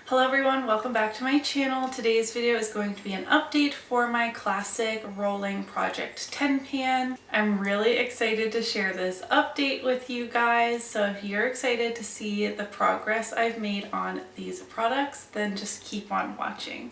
Hello everyone, welcome back to my channel. Today's video is going to be an update for my classic rolling Project 10 pan. I'm really excited to share this update with you guys, so if you're excited to see the progress I've made on these products, then just keep on watching.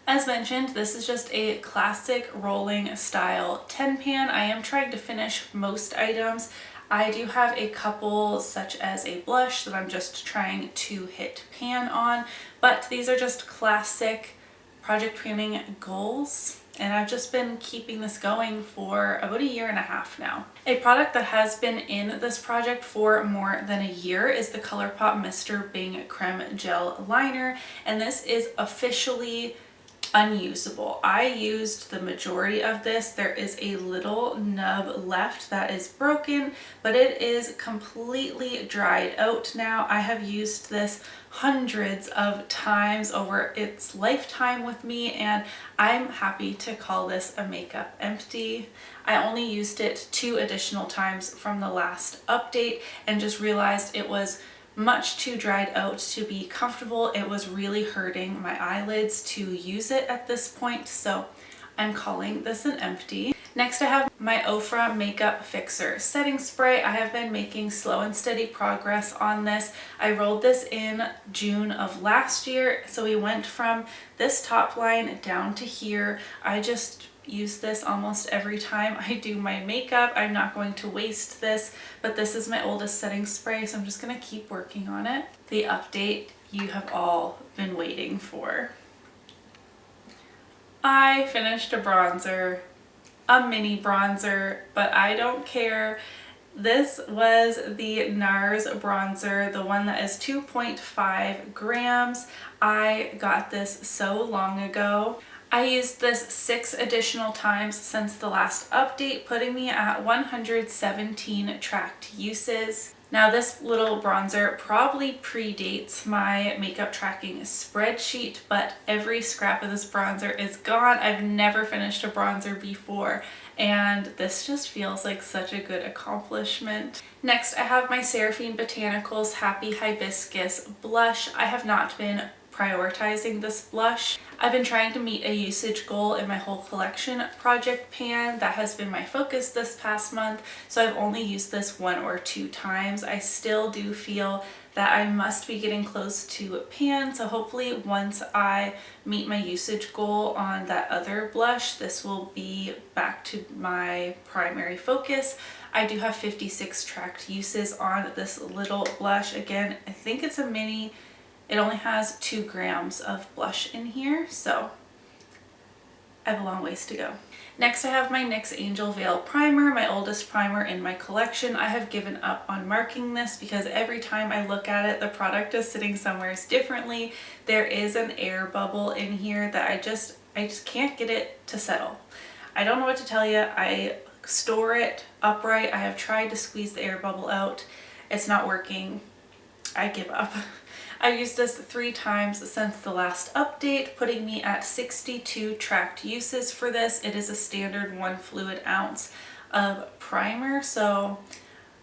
As mentioned, this is just a classic rolling style 10 pan. I am trying to finish most items. I do have a couple, such as a blush that I'm just trying to hit pan on, but these are just classic project panning goals. And I've just been keeping this going for about a year and a half now. A product that has been in this project for more than a year is the Colourpop Mr Bing Creme Gel Liner, and this is officially unusable. I used the majority of this. There is a little nub left that is broken, but it is completely dried out now. I have used this hundreds of times over its lifetime with me, and I'm happy to call this a makeup empty. I only used it 2 additional times from the last update and just realized it was much too dried out to be comfortable. It was really hurting my eyelids to use it at this point, so I'm calling this an empty. Next I have my Ofra Makeup Fixer setting spray. I have been making slow and steady progress on this. I rolled this in June of last year, so we went from this top line down to here. I just use this almost every time I do my makeup. I'm not going to waste this, but this is my oldest setting spray, so I'm just going to keep working on it. The update you have all been waiting for. I finished a bronzer, a mini bronzer, but I don't care. This was the Nars bronzer, the one that is 2.5 grams. I got this so long ago. I used this 6 additional times since the last update, putting me at 117 tracked uses. Now this little bronzer probably predates my makeup tracking spreadsheet, but every scrap of this bronzer is gone. I've never finished a bronzer before, and this just feels like such a good accomplishment. Next, I have my Seraphine Botanicals Happy Hibiscus blush. I have not been prioritizing this blush. I've been trying to meet a usage goal in my whole collection project pan. That has been my focus this past month, so I've only used this 1 or 2 times. I still do feel that I must be getting close to pan, so hopefully once I meet my usage goal on that other blush, this will be back to my primary focus. I do have 56 tracked uses on this little blush. Again, I think it's a mini. It only has 2 grams of blush in here, so I have a long ways to go. Next I have my NYX Angel Veil primer, my oldest primer in my collection. I have given up on marking this because every time I look at it, the product is sitting somewhere differently. There is an air bubble in here that I just can't get it to settle. I don't know what to tell you. I store it upright. I have tried to squeeze the air bubble out. It's not working. I give up. I've used this 3 times since the last update, putting me at 62 tracked uses for this. It is a standard 1 fluid ounce of primer, so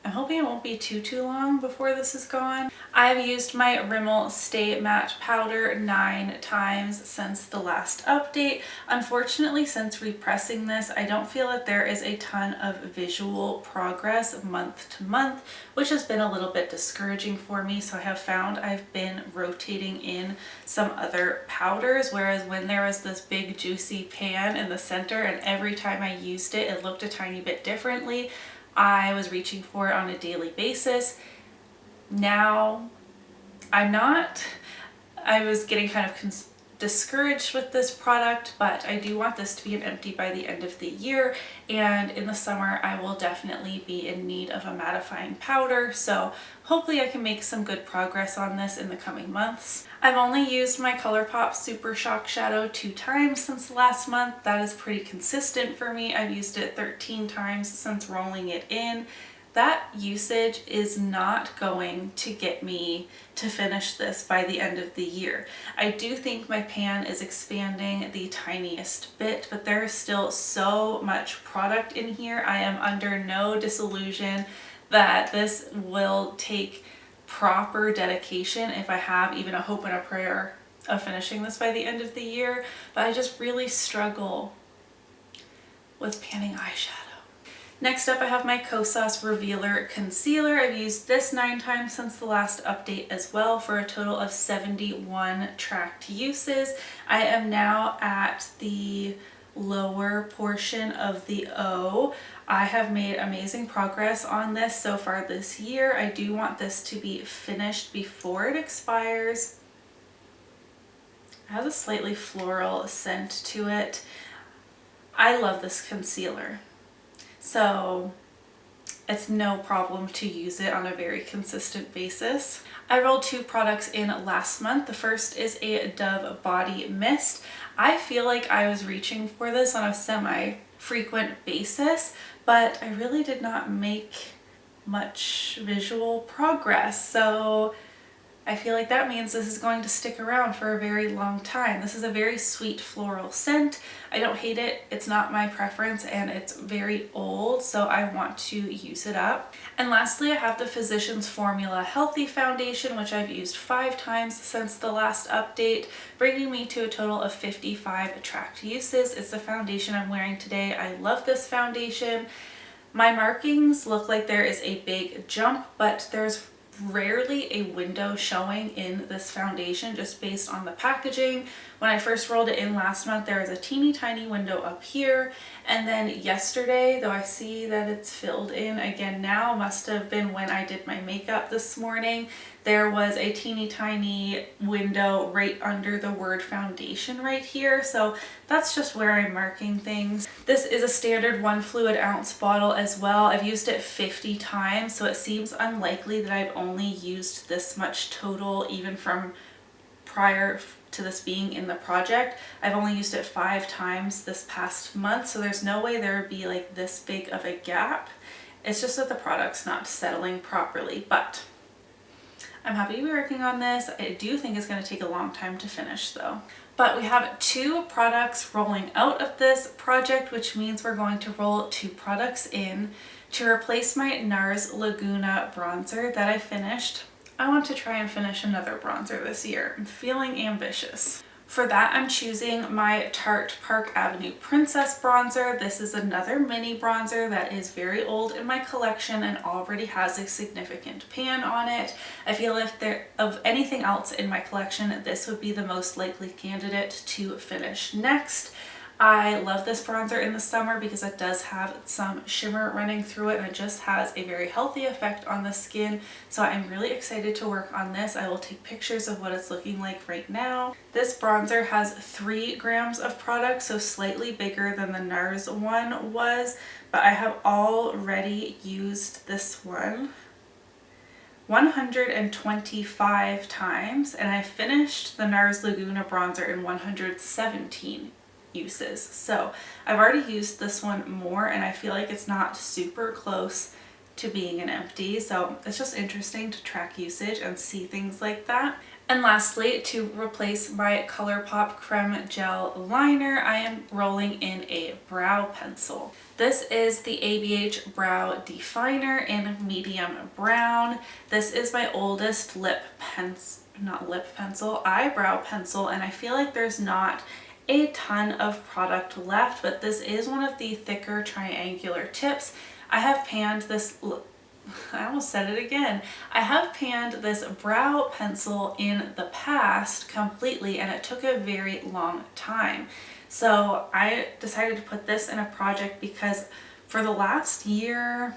I'm hoping it won't be too long before this is gone. I've used my Rimmel Stay Matte powder 9 times since the last update. Unfortunately, since repressing this, I don't feel that there is a ton of visual progress month to month, which has been a little bit discouraging for me, so I have found I've been rotating in some other powders, whereas when there was this big juicy pan in the center and every time I used it, it looked a tiny bit differently, I was reaching for it on a daily basis. Now I'm not. I was getting kind of discouraged with this product, but I do want this to be an empty by the end of the year, and in the summer I will definitely be in need of a mattifying powder, so hopefully I can make some good progress on this in the coming months. I've only used my Colourpop Super Shock Shadow 2 times since last month. That is pretty consistent for me. I've used it 13 times since rolling it in. That usage is not going to get me to finish this by the end of the year. I do think my pan is expanding the tiniest bit, but there is still so much product in here. I am under no disillusion that this will take proper dedication if I have even a hope and a prayer of finishing this by the end of the year, but I just really struggle with panning eyeshadow. Next up, I have my Kosas Revealer Concealer. I've used this 9 times since the last update as well, for a total of 71 tracked uses. I am now at the lower portion of the O. I have made amazing progress on this so far this year. I do want this to be finished before it expires. It has a slightly floral scent to it. I love this concealer, so it's no problem to use it on a very consistent basis. I rolled 2 products in last month. The first is a Dove Body Mist. I feel like I was reaching for this on a semi-frequent basis, but I really did not make much visual progress, so I feel like that means this is going to stick around for a very long time. This is a very sweet floral scent. I don't hate it. It's not my preference, and it's very old, so I want to use it up. And lastly, I have the Physicians Formula Healthy Foundation, which I've used 5 times since the last update, bringing me to a total of 55 tracked uses. It's the foundation I'm wearing today. I love this foundation. My markings look like there is a big jump, but there's rarely a window showing in this foundation just based on the packaging. When I first rolled it in last month, there was a teeny tiny window up here, and then yesterday, though I see that it's filled in again now, must have been when I did my makeup this morning, there was a teeny tiny window right under the word foundation right here, so that's just where I'm marking things. This is a standard 1 fluid ounce bottle as well. I've used it 50 times, so it seems unlikely that I've only used this much total even from prior to this being in the project. I've only used it 5 times this past month, so there's no way there would be like this big of a gap. It's just that the product's not settling properly, but I'm happy to be working on this. I do think it's going to take a long time to finish though. But we have 2 products rolling out of this project, which means we're going to roll 2 products in to replace my Nars Laguna bronzer that I finished. I want to try and finish another bronzer this year. I'm feeling ambitious. For that, I'm choosing my Tarte Park Ave Princess bronzer. This is another mini bronzer that is very old in my collection and already has a significant pan on it. I feel if there of anything else in my collection, this would be the most likely candidate to finish next. I love this bronzer in the summer because it does have some shimmer running through it, and it just has a very healthy effect on the skin. So I'm really excited to work on this. I will take pictures of what it's looking like right now. This bronzer has 3 grams of product, so slightly bigger than the Nars one was, but I have already used this one 125 times, and I finished the Nars Laguna bronzer in 117 uses. So I've already used this one more, and I feel like it's not super close to being an empty, so it's just interesting to track usage and see things like that. And lastly, to replace my Colourpop Creme Gel Liner, I am rolling in a brow pencil. This is the ABH Brow Definer in medium brown. This is my oldest eyebrow pencil, and I feel like there's not a ton of product left, but this is one of the thicker triangular tips. I have panned this, I almost said it again. I have panned this brow pencil in the past completely, and it took a very long time. So I decided to put this in a project because for the last year,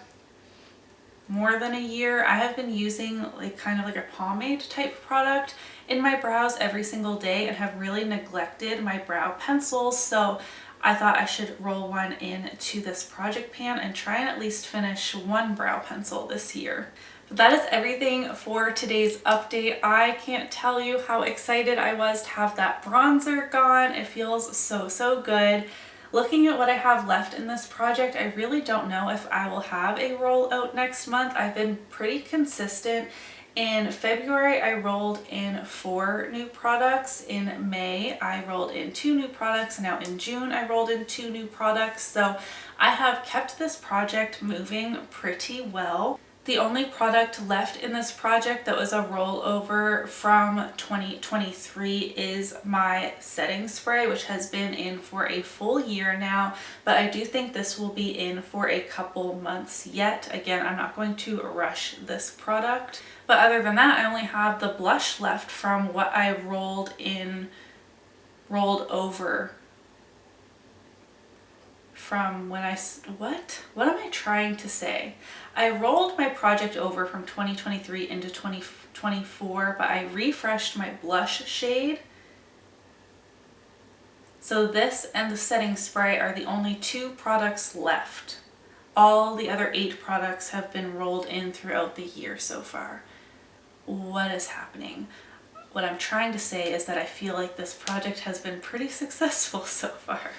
more than a year, I have been using like kind of like a pomade type product in my brows every single day and have really neglected my brow pencils. So I thought I should roll one into this project pan and try and at least finish 1 brow pencil this year. But that is everything for today's update. I can't tell you how excited I was to have that bronzer gone. It feels so good. Looking at what I have left in this project, I really don't know if I will have a rollout next month. I've been pretty consistent. In February, I rolled in 4 new products. In May, I rolled in 2 new products. Now in June, I rolled in 2 new products. So I have kept this project moving pretty well. The only product left in this project that was a rollover from 2023 is my setting spray, which has been in for a full year now, but I do think this will be in for a couple months yet. Again, I'm not going to rush this product. But other than that, I only have the blush left from what I rolled over from when what am I trying to say? I rolled my project over from 2023 into 2024, but I refreshed my blush shade. So this and the setting spray are the only 2 products left. All the other 8 products have been rolled in throughout the year so far. What is happening? What I'm trying to say is that I feel like this project has been pretty successful so far.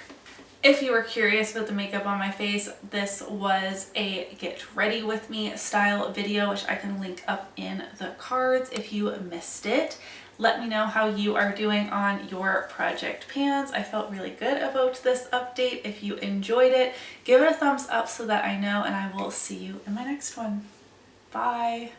If you were curious about the makeup on my face, this was a get ready with me style video, which I can link up in the cards if you missed it. Let me know how you are doing on your project pans. I felt really good about this update. If you enjoyed it, give it a thumbs up so that I know, and I will see you in my next one. Bye!